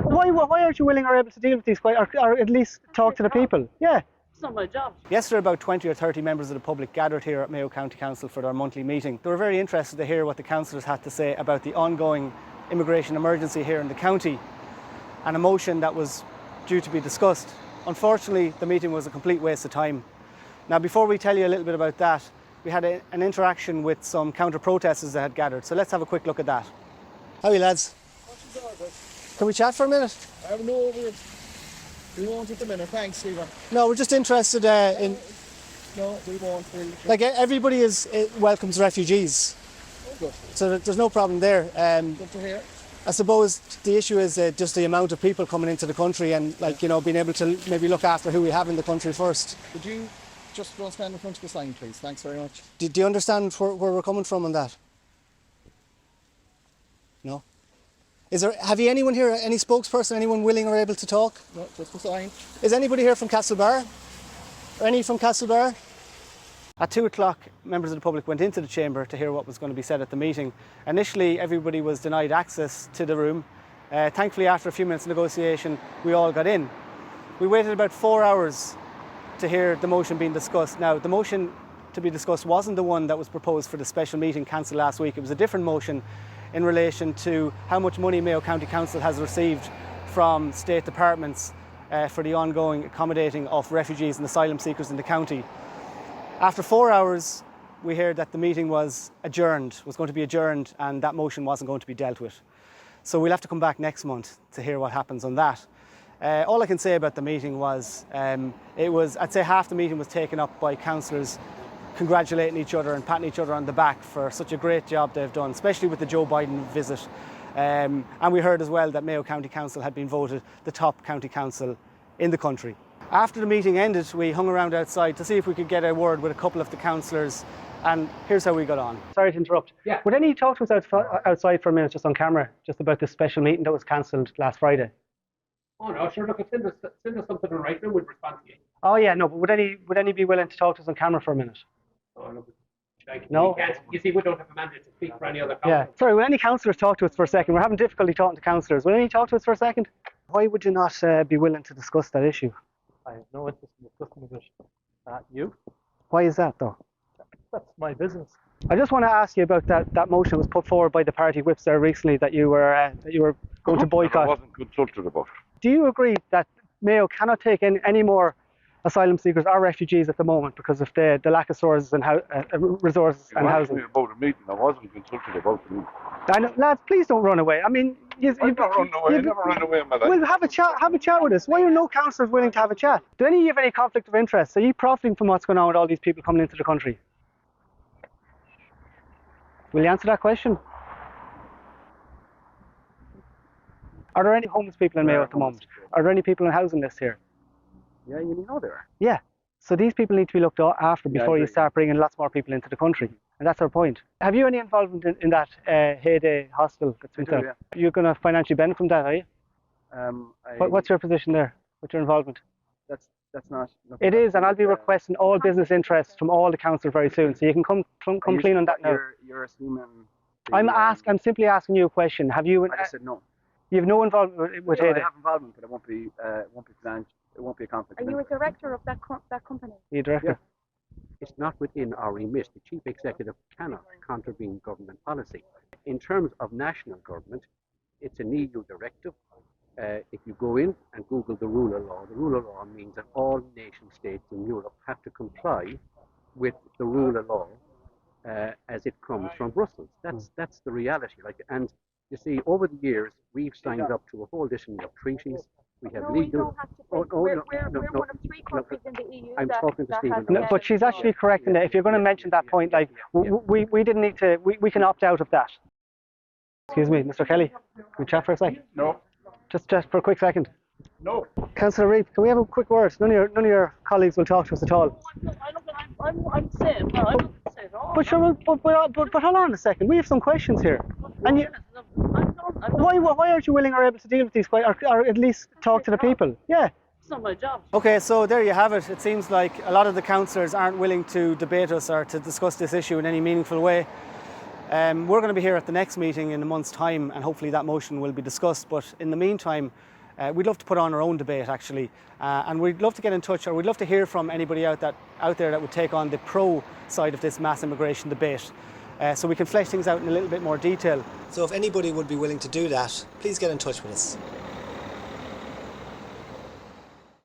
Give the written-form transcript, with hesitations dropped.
Why aren't you willing or able to deal with these, or at least talk to the people? Yeah. It's not my job. Yesterday, about 20 or 30 members of the public gathered here at Mayo County Council for their monthly meeting. They were very interested to hear what the councillors had to say about the ongoing immigration emergency here in the county and a motion that was due to be discussed. Unfortunately, the meeting was a complete waste of time. Now, before we tell you a little bit about that, we had an interaction with some counter-protesters that had gathered. So let's have a quick look at that. How are you, lads? Can we chat for a minute? No, we won't at the minute. Thanks, Stephen. No, we're just interested in... No, we won't. Like, everybody welcomes refugees. Oh, good. So there's no problem there. Good to hear. I suppose the issue is just the amount of people coming into the country and, like, you know, being able to maybe look after who we have in the country first. Could you just go and stand in front of the sign, please? Thanks very much. Do you understand where we're coming from on that? No? Have you anyone here, any spokesperson, anyone willing or able to talk? No, just the sign. Is anybody here from Castlebar? Or any from Castlebar? At 2 o'clock, members of the public went into the chamber to hear what was going to be said at the meeting. Initially, everybody was denied access to the room. Thankfully, after a few minutes of negotiation, we all got in. We waited about 4 hours to hear the motion being discussed. Now, the motion to be discussed wasn't the one that was proposed for the special meeting cancelled last week. It was a different motion in relation to how much money Mayo County Council has received from state departments for the ongoing accommodating of refugees and asylum seekers in the county. After 4 hours, we heard that the meeting was going to be adjourned, and that motion wasn't going to be dealt with. So we'll have to come back next month to hear what happens on that. All I can say about the meeting was, I'd say half the meeting was taken up by councillors congratulating each other and patting each other on the back for such a great job they've done, especially with the Joe Biden visit. And we heard as well that Mayo County Council had been voted the top county council in the country. After the meeting ended, we hung around outside to see if we could get a word with a couple of the councillors, and here's how we got on. Sorry to interrupt. Yeah. Would any talk to us outside for a minute, just on camera, just about this special meeting that was cancelled last Friday? Oh no, sure. Look, send us something in writing. We'll respond to you. Oh yeah, no. But would any be willing to talk to us on camera for a minute? Oh, look, like, no. You see, we don't have a mandate to speak for any other council. Yeah. Sorry. Will any councillors talk to us for a second? We're having difficulty talking to councillors. Will any talk to us for a second? Why would you not be willing to discuss that issue? I have no interest in discussing it. You? Why is that, though? That's my business. I just want to ask you about that motion that was put forward by the party whips there recently that you were going to boycott. I wasn't consulted about it. Do you agree that Mayo cannot take in any more asylum seekers or refugees at the moment because of the lack of resources and housing? About a meeting. I wasn't consulted about the meeting. Lads, please don't run away. I mean, I never run away in my life. Well, have a chat with us. Why are no councillors willing to have a chat? Do any of you have any conflict of interest? Are you profiting from what's going on with all these people coming into the country? Will you answer that question? Are there any homeless people in Mayo at the moment? Are there any people on housing lists here? Yeah, you know there are. Yeah. So these people need to be looked after before you start bringing lots more people into the country. And that's our point. Have you any involvement in that Heyday hostel that's been set up? You're going to financially benefit from that, are you? What's your position there? What's your involvement? That's not. It is, and I'll be requesting all business interests from all the council very soon. So you can come clean on that now. You're assuming. I'm simply asking you a question. Have you? I said no. You have no involvement with Heyday? I have involvement, but it won't be planned. It won't be a conflict. Are you a director of that company? You're a director. Yeah. It's not within our remit. The chief executive cannot contravene government policy. In terms of national government, it's an EU directive. If you go in and Google the rule of law means that all nation states in Europe have to comply with the rule of law as it comes from Brussels. That's the reality. And you see, over the years, we've signed up to a whole litany of treaties. We have legal. We don't have to we're one of 3 countries in the EU. I'm talking to Stephen. No, but she's actually correct in that. If you're going to mention that point, we didn't need to. We can opt out of that. Excuse me, Mr. Kelly. Can we chat for a second? No. Just for a quick second. No. Councillor Reid, can we have a quick word? None of your colleagues will talk to us at all. I'm saying, no, I don't say it all. But sure, but hold on a second. We have some questions here. And why aren't you willing or able to deal with these, or at least talk to the people? Yeah. It's not my job. Okay, so there you have it. It seems like a lot of the councillors aren't willing to debate us or to discuss this issue in any meaningful way. We're going to be here at the next meeting in a month's time, and hopefully that motion will be discussed. But in the meantime, we'd love to put on our own debate, actually, and we'd love to get in touch, or we'd love to hear from anybody out there that would take on the pro side of this mass immigration debate, so we can flesh things out in a little bit more detail. So if anybody would be willing to do that, please get in touch with us.